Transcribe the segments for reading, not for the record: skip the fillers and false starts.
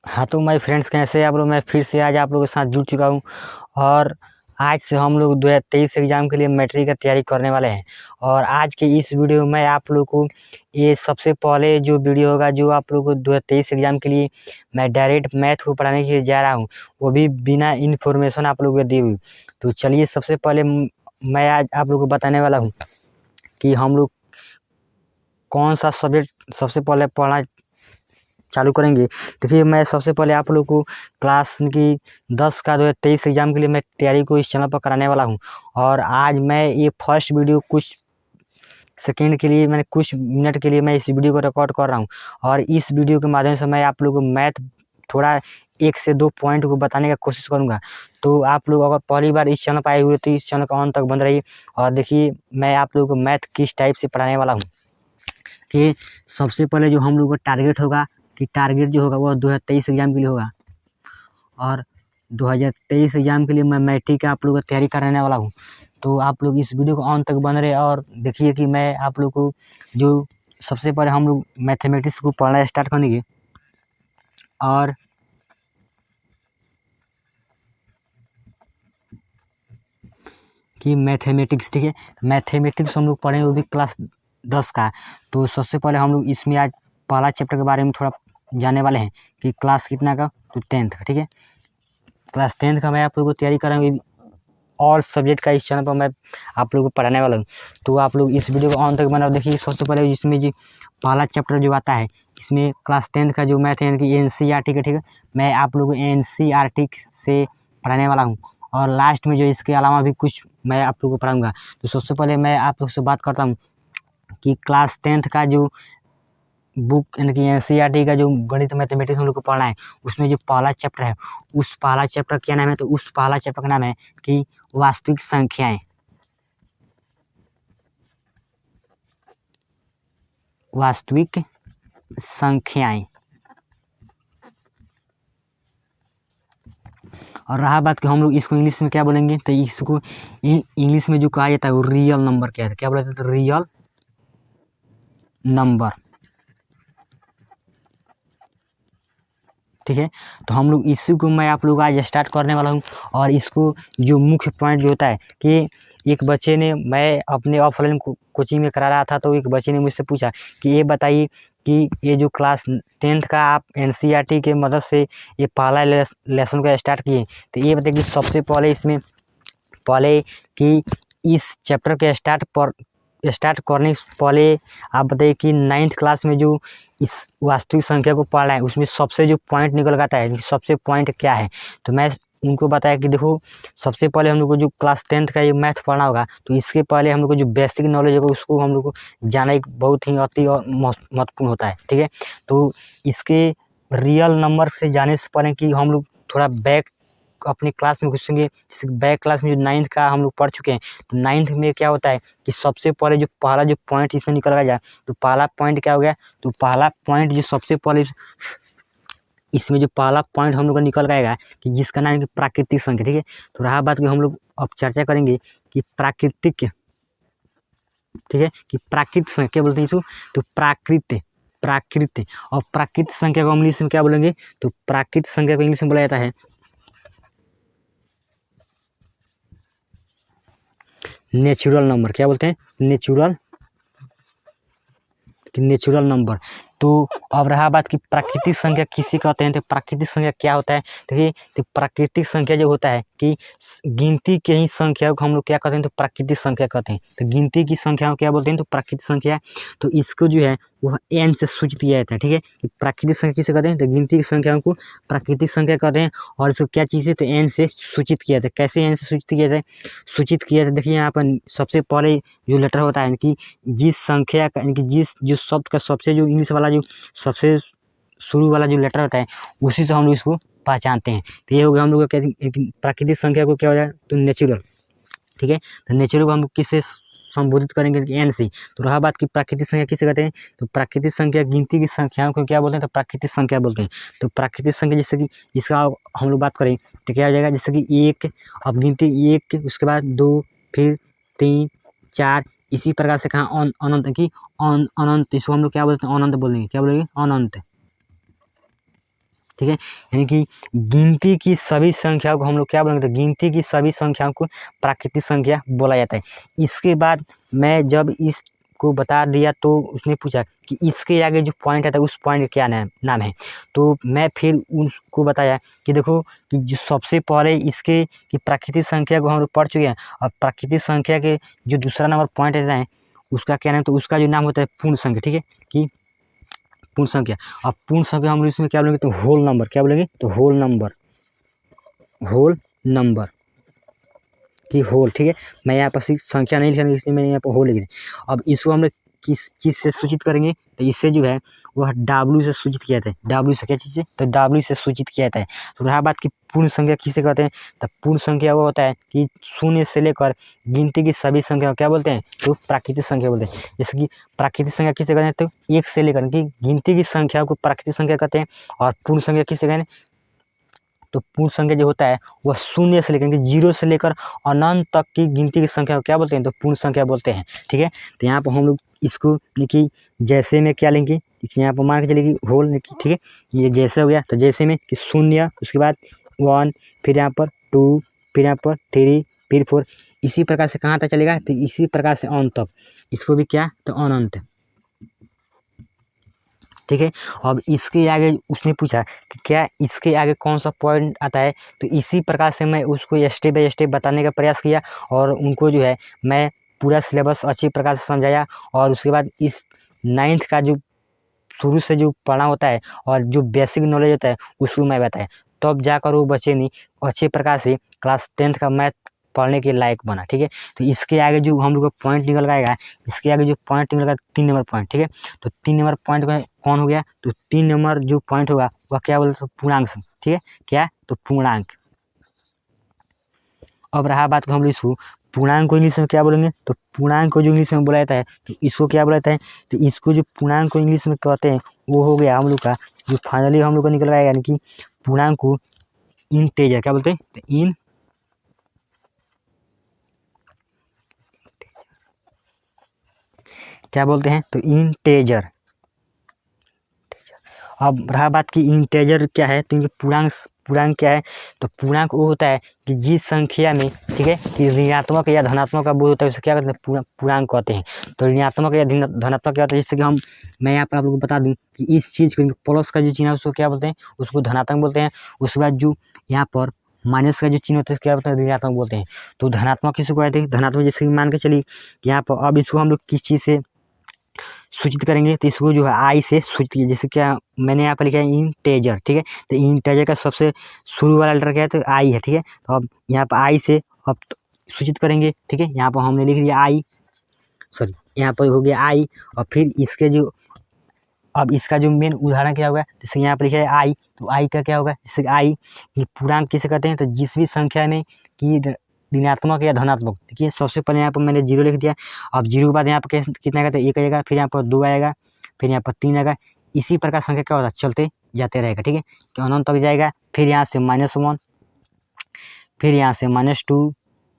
हाँ तो my friends, कैसे आप लोग। मैं फिर से आज आप लोगों के साथ जुड़ चुका हूँ। और आज से हम लोग 2023 एग्ज़ाम के लिए मैट्रिक का तैयारी करने वाले हैं। और आज के इस वीडियो में आप लोग को ये सबसे पहले जो वीडियो होगा, जो आप लोग को 2023 एग्ज़ाम के लिए मैं डायरेक्ट मैथ को पढ़ाने के लिए जा रहा हूँ, वो भी बिना इन्फॉर्मेशन आप लोगों को दी हुई। तो चलिए, सबसे पहले मैं आज आप लोग को बताने वाला हूँ कि हम लोग कौन सा सब्जेक्ट सबसे पहले पढ़ना चालू करेंगे। देखिए, मैं सबसे पहले आप लोग को क्लास की 10 का 2023 एग्ज़ाम के लिए मैं तैयारी को इस चैनल पर कराने वाला हूं। और आज मैं ये फर्स्ट वीडियो कुछ सेकंड के लिए, मैंने कुछ मिनट के लिए मैं इस वीडियो को रिकॉर्ड कर रहा हूं। और इस वीडियो के माध्यम से मैं आप लोग को मैथ थोड़ा 1 से 2 पॉइंट को बताने का कोशिश करूँगा। तो आप लोग अगर पहली बार इस चैनल पर आए हुए तो इस चैनल का अंत तक बंद रहिए। और देखिए, मैं आप लोगों को मैथ किस टाइप से पढ़ाने वाला हूँ। कि सबसे पहले जो हम लोग का टारगेट होगा, कि टारगेट जो होगा वो 2023 एग्ज़ाम के लिए होगा। और 2023 एग्ज़ाम के लिए मैं मैट्रिक का आप लोग का तैयारी कराने वाला हूँ। तो आप लोग इस वीडियो को अंत तक बने रहे और देखिए कि मैं आप लोग को जो सबसे पहले हम लोग मैथमेटिक्स को पढ़ना स्टार्ट करेंगे। और कि मैथमेटिक्स, ठीक है, मैथमेटिक्स हम लोग पढ़ेंगे, वो भी क्लास 10 का। तो सबसे पहले हम लोग इसमें आज पहला चैप्टर के बारे में थोड़ा जानने वाले हैं कि क्लास कितना का, तो 10th का, ठीक है। क्लास 10th का मैं आप लोगों को तैयारी कराऊंगी और सब्जेक्ट का इस चैनल पर मैं आप लोगों को पढ़ाने वाला हूँ। तो आप लोग इस वीडियो को ऑन तक बनाओ। देखिए, सबसे पहले इसमें जो पहला चैप्टर जो आता है, इसमें क्लास 10th का जो मैथ है, यानी कि NCERT का, ठीक है, मैं आप लोगों को NCERT से पढ़ाने वाला हूँ। और लास्ट में जो इसके अलावा भी कुछ मैं आप लोगों को पढ़ाऊँगा। तो सबसे पहले मैं आप लोग से बात करता हूँ कि क्लास 10th का जो बुक, यानी कि NCERT का जो गणित मैथमेटिक्स हम लोग को पढ़ना है, उसमें जो पहला चैप्टर है, उस पहला चैप्टर क्या नाम है, तो उस पहला चैप्टर का नाम है कि वास्तविक संख्याएं। वास्तविक संख्याएं। और रहा बात कि हम लोग इसको इंग्लिश में क्या बोलेंगे, तो इसको इंग्लिश में जो कहा जाता है वो रियल नंबर क्या है, क्या बोला जाता है, रियल नंबर, ठीक है। तो हम लोग इसी को मैं आप लोग आज स्टार्ट करने वाला हूँ। और इसको जो मुख्य पॉइंट जो होता है कि एक बच्चे ने, मैं अपने ऑफलाइन कोचिंग में करा रहा था, तो एक बच्चे ने मुझसे पूछा कि ये बताइए कि ये जो क्लास 10th का आप NCERT के मदद से ये पहला लेसन को स्टार्ट किए, तो ये बताइए कि सबसे पहले इसमें पहले कि इस चैप्टर के स्टार्ट करने से पहले आप बताइए कि 9th क्लास में जो इस वास्तविक संख्या को पढ़ रहा है, उसमें सबसे जो पॉइंट निकल आता है, सबसे पॉइंट क्या है। तो मैं उनको बताया कि देखो, सबसे पहले हम लोग को जो क्लास 10th का ये मैथ पढ़ना होगा, तो इसके पहले हम लोग को जो बेसिक नॉलेज होगा उसको हम लोग को जाना एक बहुत ही अति और महत्वपूर्ण होता है, ठीक है। तो इसके रियल नंबर से जाने से पहले कि हम लोग थोड़ा बैक अपनी क्लास में घुसेंगे। बैक क्लास में जो 9th का हम लोग पढ़ चुके हैं, तो 9th में क्या होता है कि सबसे पहले जो पहला जो पॉइंट इसमें निकल जाए, तो पहला पॉइंट क्या हो गया, तो पहला पॉइंट जो सबसे पहले इसमें जो पहला पॉइंट हम लोग का निकल गएगा कि जिसका नाम है कि प्राकृतिक संख्या, ठीक है। तो रहा बात कि हम लोग अब चर्चा करेंगे कि प्राकृतिक, ठीक है, कि प्राकृतिक संख्या क्या बोलते हैं इसको, तो प्राकृत। और प्राकृतिक संख्या को इंग्लिश में क्या बोलेंगे, तो प्राकृतिक संख्या को इंग्लिश में बोला जाता है नेचुरल नंबर। क्या बोलते हैं, नेचुरल नंबर। तो अब रहा बात कि प्राकृतिक संख्या किसे कहते हैं, तो प्राकृतिक संख्या क्या होता है। देखिए, तो प्राकृतिक संख्या जो होता है कि गिनती के ही संख्या को हम लोग क्या कहते हैं, तो प्राकृतिक संख्या कहते हैं। तो गिनती की संख्या को क्या बोलते हैं, तो प्राकृतिक संख्या। तो इसको जो है वह n से सूचित किया जाता है, ठीक है। कि प्राकृतिक संख्या किसे कहते हैं, तो गिनती की संख्याओं को प्राकृतिक संख्या कहते हैं। और इसको क्या चीज़ है, तो n से सूचित किया जाता है। कैसे n से सूचित किया जाता है, देखिए यहाँ पर सबसे पहले जो लेटर होता है कि जिस संख्या का, यानी कि जिस जो शब्द का सबसे जो इंग्लिश वाला जो सबसे शुरू वाला जो लेटर होता है, उसी से हम लोग इसको पहचानते हैं। तो ये हो गया हम लोग का प्राकृतिक संख्या को क्या हो जाए, तो नेचुरल, ठीक है। तो नेचुरल को हम लोग किससे संबोधित करेंगे, कि n से। तो रहा बात की प्राकृतिक संख्या किसे कहते हैं, तो प्राकृतिक संख्या गिनती की संख्याओं को क्या बोलते हैं, तो प्राकृतिक संख्या बोलते हैं। तो प्राकृतिक संख्या जैसे कि इसका हम लोग बात करें तो क्या हो जाएगा, जैसे कि 1, अब गिनती 1, उसके बाद 2, फिर 3, 4, इसी प्रकार से कहा अनंत की अनंत, इसको हम लोग क्या बोलते हैं, अनंत बोलेंगे। क्या बोलेंगे, अनंत, ठीक है। यानी कि गिनती की सभी संख्याओं को हम लोग क्या बोलेंगे, तो गिनती की सभी संख्याओं को प्राकृतिक संख्या बोला जाता है। इसके बाद मैं जब इसको बता दिया तो उसने पूछा कि इसके आगे जो पॉइंट आता है उस पॉइंट का क्या नाम है। तो मैं फिर उसको बताया कि देखो कि जो सबसे पहले इसके कि प्राकृतिक संख्या को हम लोग पढ़ चुके हैं, और प्राकृतिक संख्या के जो दूसरा नंबर पॉइंट है उसका क्या नाम, तो उसका जो नाम होता है पूर्ण संख्या। ठीक है, कि पूर्ण संख्या। अब पूर्ण संख्या हम लोग इसमें क्या बोलेंगे, तो होल नंबर। क्या बोलेंगे, तो होल नंबर, होल नंबर की होल। ठीक है, मैं यहाँ पर सिर्फ संख्या नहीं लिखा, इसलिए मैंने यहाँ पर होल लिख दिया। अब इसको हम लोग किस चीज़ से सूचित करेंगे, तो इससे जो है वह W से सूचित किया जाता है। W से क्या चीज़ है, तो W से सूचित किया जाता है। तो रहा बात की पूर्ण संख्या किसे कहते हैं, तो पूर्ण संख्या वो होता है कि शून्य से लेकर गिनती की सभी संख्या क्या बोलते हैं, तो प्राकृतिक संख्या बोलते हैं। जैसे कि प्राकृतिक संख्या किसे कहते हैं, तो एक से लेकर कि गिनती की संख्या को प्राकृतिक संख्या कहते हैं। और पूर्ण संख्या किसे कहते हैं, तो पूर्ण संख्या जो होता है वह शून्य से लेकर, जीरो से लेकर अनंत तक की गिनती की संख्या को क्या बोलते हैं, तो पूर्ण संख्या बोलते हैं। ठीक है, तो यहाँ पर हम लोग इसको लिखिए जैसे में क्या लेंगे, यहाँ पर मान के चलिए कि होल, ठीक है, ये जैसे हो गया। तो जैसे में कि शून्य, उसके बाद 1, फिर यहाँ पर 2, फिर यहाँ पर 3, फिर 4, इसी प्रकार से कहाँ तक चलेगा, तो इसी प्रकार से अंत तक, इसको भी क्या, तो अनंत। ठीक है, अब इसके आगे उसने पूछा कि क्या इसके आगे कौन सा पॉइंट आता है, तो इसी प्रकार से मैं उसको स्टेप बाय स्टेप बताने का प्रयास किया, और उनको जो है मैं पूरा सिलेबस अच्छी प्रकार से समझाया। और उसके बाद इस 9th का जो शुरू से जो पढ़ा होता है और जो बेसिक नॉलेज होता है उसको मैं बताया, तब जाकर वो बच्चे ने अच्छे प्रकार से क्लास 10th का मैथ पढ़ने के लायक बना। ठीक है, तो इसके आगे जो हम लोग का पॉइंट निकल आएगा, इसके आगे जो पॉइंट निकल 3 नंबर पॉइंट। ठीक है, तो 3 नंबर पॉइंट कौन हो गया, तो 3 नंबर जो पॉइंट होगा वह क्या बोलते हैं, पूर्णांक। ठीक है, क्या, तो पूर्णांक। अब रहा बात को हम लोग इसको पूर्णांक को इंग्लिश में क्या बोलेंगे, तो पूर्णांक को जो इंग्लिश में बोला जाता है तो इसको क्या बोला जाता है, तो इसको जो पूर्णांक को इंग्लिश में कहते हैं वो हो गया हम लोग का जो फाइनली हम लोग का निकल आएगा, यानी कि पूर्णांक को इंटेजर क्या बोलते हैं, तो क्या बोलते हैं, तो इंटेजर। अब रहा बात की इंटेजर क्या है, तो इनके पूर्णांक क्या है, तो पूर्णांक वो होता है कि जिस संख्या में, ठीक है, कि ऋणात्मक या धनात्मक का बोध होता है उसे क्या कहते हैं, पूर्णांक कहते हैं। तो ऋणात्मक या धनात्मक क्या होता है, जैसे कि मैं यहाँ पर आप लोगों को बता दूं कि इस चीज़ को प्लस का जो चिन्ह है उसको क्या बोलते हैं, उसको धनात्मक बोलते हैं। उसके बाद जो यहाँ पर माइनस का जो चिन्ह होता है क्या बोलते हैं, ऋणात्मक बोलते हैं। तो धनात्मक किसको कहते हैं, धनात्मक जैसे कि मान के चलिए यहाँ पर अब इसको हम लोग किस चीज़ से सूचित करेंगे, तो इसको जो है आई से सूचित कीजिए। जैसे क्या मैंने यहाँ पर लिखा है इंटेजर। ठीक है, तो इंटेजर का सबसे शुरू वाला लेटर क्या है, तो आई है। ठीक है, तो अब यहाँ पर आई से अब सूचित करेंगे। ठीक है, यहाँ पर हमने लिख दिया आई, सॉरी यहाँ पर हो गया आई। और फिर इसके जो अब इसका जो मेन उदाहरण क्या होगा, जैसे यहाँ पर लिखा है आई, तो आई का क्या होगा, जैसे आई पूर्णांक किसे कहते हैं, तो जिस भी संख्या में कि ऋणात्मक या धनात्मक। देखिए सबसे पहले यहाँ पर मैंने 0 लिख दिया। अब 0 के बाद यहाँ पर कितना आएगा, तो 1 आएगा, फिर यहाँ पर 2 आएगा, फिर यहाँ पर 3 आएगा। इसी प्रकार संख्या क्या होता है, चलते जाते रहेगा। ठीक है, कि अनंत तक जाएगा। फिर यहाँ से -1, फिर यहाँ से -2,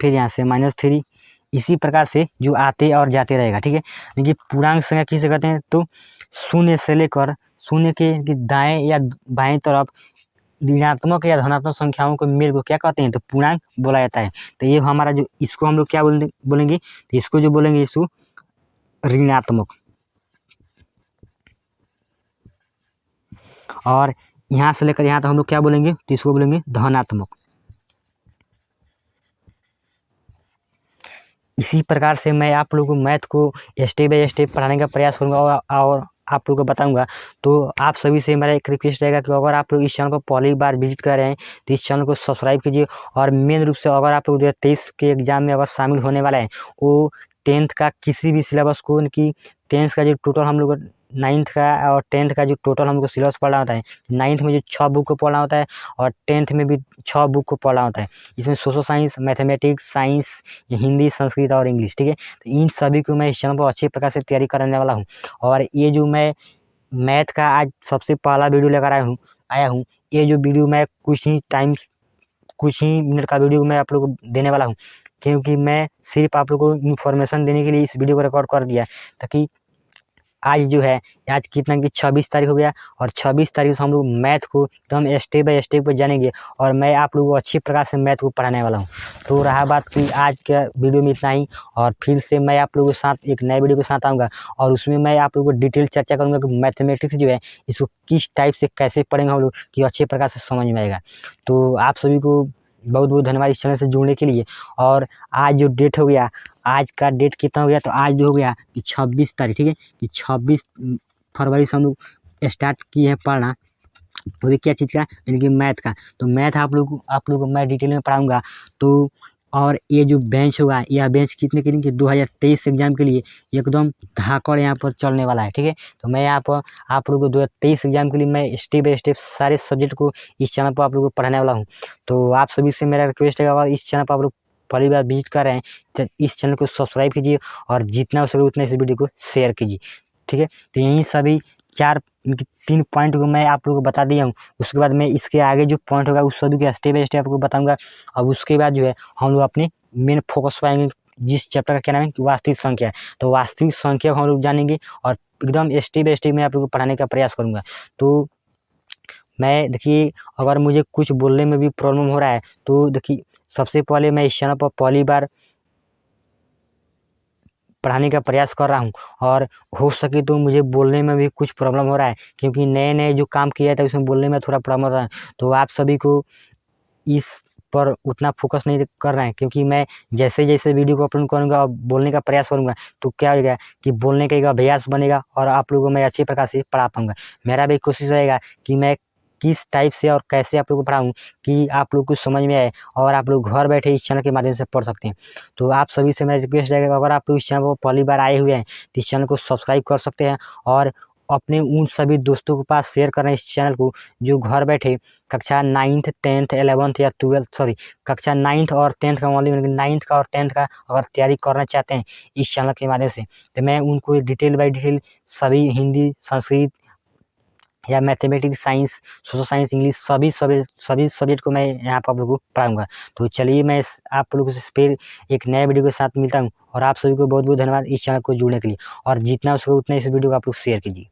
फिर यहाँ से -3, इसी प्रकार से जो आते और जाते रहेगा। ठीक है, देखिए पूर्णांक संख्या किसे कहते हैं, तो शून्य से लेकर शून्य के दाएं या बाएं तरफ ऋणात्मक या धनात्मक संख्याओं के मेल को क्या कहते हैं, तो पूर्णांक बोला जाता है। तो ये हमारा जो इसको हम लोग क्या बोलेंगे, तो इसको जो बोलेंगे इसको ऋणात्मक। और यहाँ से लेकर यहाँ तक हम लोग क्या बोलेंगे, तो इसको बोलेंगे धनात्मक। इसी प्रकार से मैं आप लोगों को मैथ को स्टेप बाय स्टेप पढ़ाने का प्रयास करूँगा और आप लोगों को बताऊंगा। तो आप सभी से मेरा एक रिक्वेस्ट रहेगा कि अगर आप लोग इस चैनल पर पहली बार विजिट कर रहे हैं तो इस चैनल को सब्सक्राइब कीजिए। और मेन रूप से अगर आप लोग 2023 के एग्ज़ाम में अगर शामिल होने वाला है, वो 10th का किसी भी सिलेबस को, उनकी 10th का जो टोटल हम लोग 9th का और 10th का जो टोटल हमको सिलेबस पढ़ना होता है, 9th में जो 6 बुक को पढ़ना होता है और 10th में भी 6 बुक को पढ़ना होता है। इसमें social science, mathematics, science, Hindi, Sanskrit और इंग्लिश। ठीक है, तो इन सभी को मैं इस चैनल पर अच्छी प्रकार से तैयारी कराने वाला हूँ। और ये जो मैं मैथ का आज सबसे पहला वीडियो लेकर आया हूँ, ये जो वीडियो मैं कुछ ही मिनट का वीडियो मैं आप लोगों को देने वाला हूँ, क्योंकि मैं सिर्फ आप लोगों को इन्फॉर्मेशन देने के लिए इस वीडियो को रिकॉर्ड कर दिया, ताकि आज जो है आज कितना कि 26 तारीख हो गया और 26 तारीख से हम लोग मैथ को एकदम स्टेप बाय स्टेप जानेंगे और मैं आप लोगों को अच्छी प्रकार से मैथ को पढ़ाने वाला हूँ। तो रहा बात कि आज के वीडियो में इतना ही और फिर से मैं आप लोगों के साथ एक नए वीडियो के साथ आऊँगा और उसमें मैं आप लोगों को डिटेल चर्चा करूँगा कि मैथमेटिक्स जो है इसको किस टाइप से कैसे पढ़ेंगे हम लोग कि अच्छे प्रकार से समझ में आएगा। तो आप सभी को बहुत बहुत धन्यवाद इस चैनल से जुड़ने के लिए। और आज जो डेट हो गया, आज का डेट कितना हो गया, तो आज जो हो गया कि 26 तारीख, ठीक है, कि 26 फरवरी से हम लोग स्टार्ट किए हैं पढ़ना। वो भी क्या चीज़ का, यानी कि मैथ का। तो मैथ आप लोग को मैं डिटेल में पढ़ाऊँगा। तो और ये जो बेंच होगा, यह बेंच कितने के लिए कि 2023 एग्जाम के लिए एकदम धाकड़ यहाँ पर चलने वाला है, ठीक है। तो मैं यहाँ पर आप लोगों को 2023 एग्जाम के लिए मैं स्टेप बाय स्टेप सारे सब्जेक्ट को इस चैनल पर आप लोगों को पढ़ाने वाला हूँ। तो आप सभी से मेरा रिक्वेस्ट है, अगर इस चैनल पर आप लोग पहली बार विजिट कर रहे हैं तो इस चैनल को सब्सक्राइब कीजिए और जितना हो सके उतना इस वीडियो को शेयर कीजिए, ठीक है। तो यही सभी 3 पॉइंट को मैं आप लोगों को बता दिया हूँ। उसके बाद मैं इसके आगे जो पॉइंट होगा उस सभी को स्टेप बाय स्टेप आपको बताऊँगा। अब उसके बाद जो है हम लोग अपने मेन फोकस पर आएँगे, जिस चैप्टर का क्या नाम है कि वास्तविक संख्या। तो वास्तविक संख्या को हम लोग जानेंगे और एकदम स्टेप बाय स्टेप मैं आप लोगों को पढ़ाने का प्रयास करूँगा। तो मैं देखिए, अगर मुझे कुछ बोलने में भी प्रॉब्लम हो रहा है तो देखिए, सबसे पहले मैं इस चैनल पर पहली बार पढ़ाने का प्रयास कर रहा हूँ और हो सके तो मुझे बोलने में भी कुछ प्रॉब्लम हो रहा है, क्योंकि नए-नए जो काम किया था उसमें बोलने में थोड़ा प्रॉब्लम हो रहा है। तो आप सभी को इस पर उतना फोकस नहीं करना है, क्योंकि मैं जैसे-जैसे वीडियो को अपलोड करूँगा और बोलने का प्रयास करूँगा तो क्या होगा कि बोलने का एक अभ्यास बनेगा और आप लोगों को मैं अच्छी प्रकार से पढ़ा पाऊँगा। मेरा भी कोशिश रहेगा कि मैं किस टाइप से और कैसे आप लोगों को पढ़ाऊँ कि आप लोग को समझ में आए और आप लोग घर बैठे इस चैनल के माध्यम से पढ़ सकते हैं। तो आप सभी से मेरा रिक्वेस्ट रहेगा, अगर आप लोग इस चैनल को पहली बार आए हुए हैं तो इस चैनल को सब्सक्राइब कर सकते हैं और अपने उन सभी दोस्तों के पास शेयर करना इस चैनल को जो घर बैठे कक्षा 9th 10th 11th या 12th सॉरी कक्षा 9th और 10th का ओनली 9th का और 10th का अगर तैयारी करना चाहते हैं इस चैनल के माध्यम से, तो मैं उनको डिटेल बाय डिटेल सभी हिंदी, संस्कृत या mathematics, science, social science, English सभी सब्जेक्ट को मैं यहाँ पर आप लोगों को पढ़ाऊँगा। तो चलिए मैं आप लोगों से फिर एक नए वीडियो के साथ मिलता हूँ और आप सभी को बहुत बहुत धन्यवाद इस चैनल को जुड़ने के लिए और जितना हो सके उतना इस वीडियो को आप लोग शेयर कीजिए।